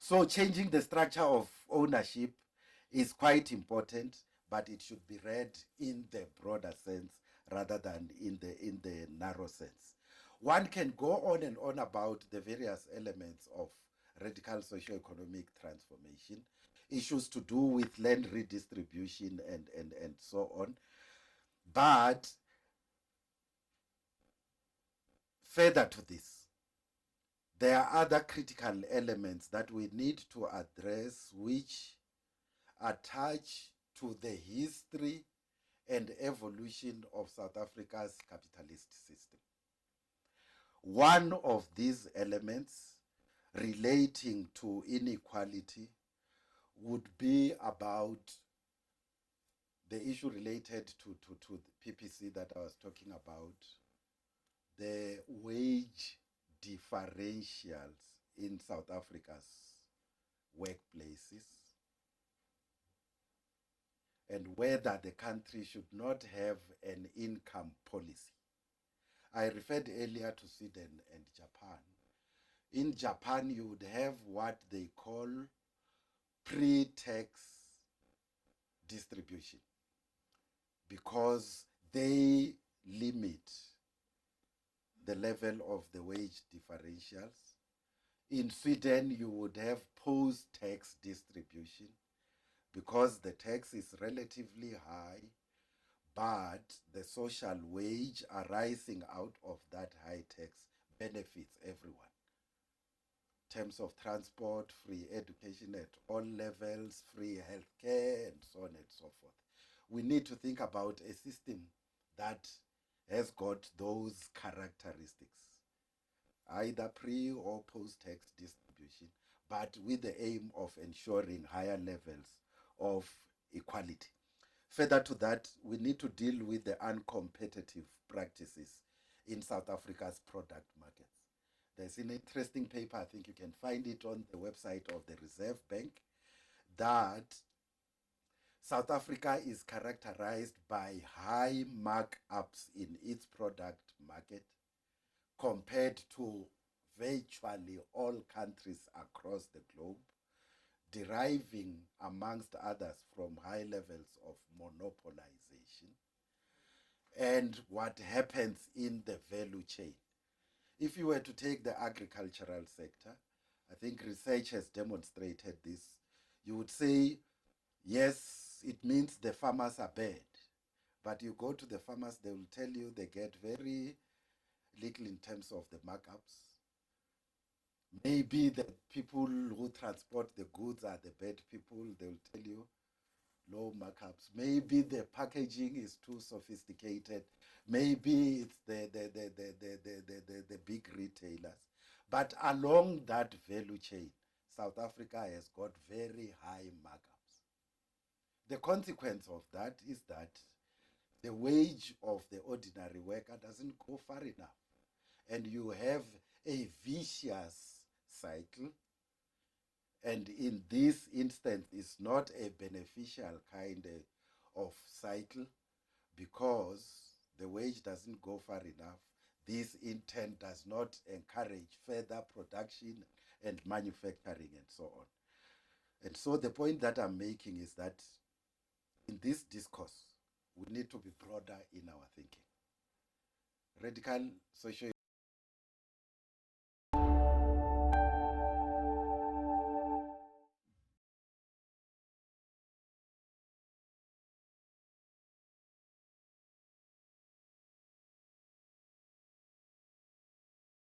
So changing the structure of ownership is quite important, but it should be read in the broader sense rather than in the narrow sense. One can go on and on about the various elements of radical socio-economic transformation, issues to do with land redistribution and so on. But further to this, there are other critical elements that we need to address which attach to the history and evolution of South Africa's capitalist system. One of these elements relating to inequality would be about the issue related to the PPC that I was talking about, the wage differentials in South Africa's workplaces, and whether the country should not have an income policy. I referred earlier to Sweden and Japan. In Japan, you would have what they call pre-tax distribution because they limit the level of the wage differentials. In Sweden, you would have post-tax distribution because the tax is relatively high, but the social wage arising out of that high tax benefits everyone. In terms of transport, free education at all levels, free healthcare, and so on and so forth. We need to think about a system that has got those characteristics, either pre or post-tax distribution, but with the aim of ensuring higher levels of equality. Further to that, we need to deal with the uncompetitive practices in South Africa's product markets. There's an interesting paper, I think you can find it on the website of the Reserve Bank, that South Africa is characterized by high markups in its product market compared to virtually all countries across the globe, deriving, amongst others, from high levels of monopolization and what happens in the value chain. If you were to take the agricultural sector, I think research has demonstrated this. You would say, yes, it means the farmers are bad. But you go to the farmers, they will tell you they get very little in terms of the markups. Maybe the people who transport the goods are the bad people, they will tell you low markups. Maybe the packaging is too sophisticated. Maybe it's the big retailers. But along that value chain, South Africa has got very high markups. The consequence of that is that the wage of the ordinary worker doesn't go far enough. And you have a vicious cycle. And in this instance, it's not a beneficial kind of cycle because the wage doesn't go far enough. This in turn does not encourage further production and manufacturing and so on. And so the point that I'm making is that in this discourse, we need to be broader in our thinking. Radical socio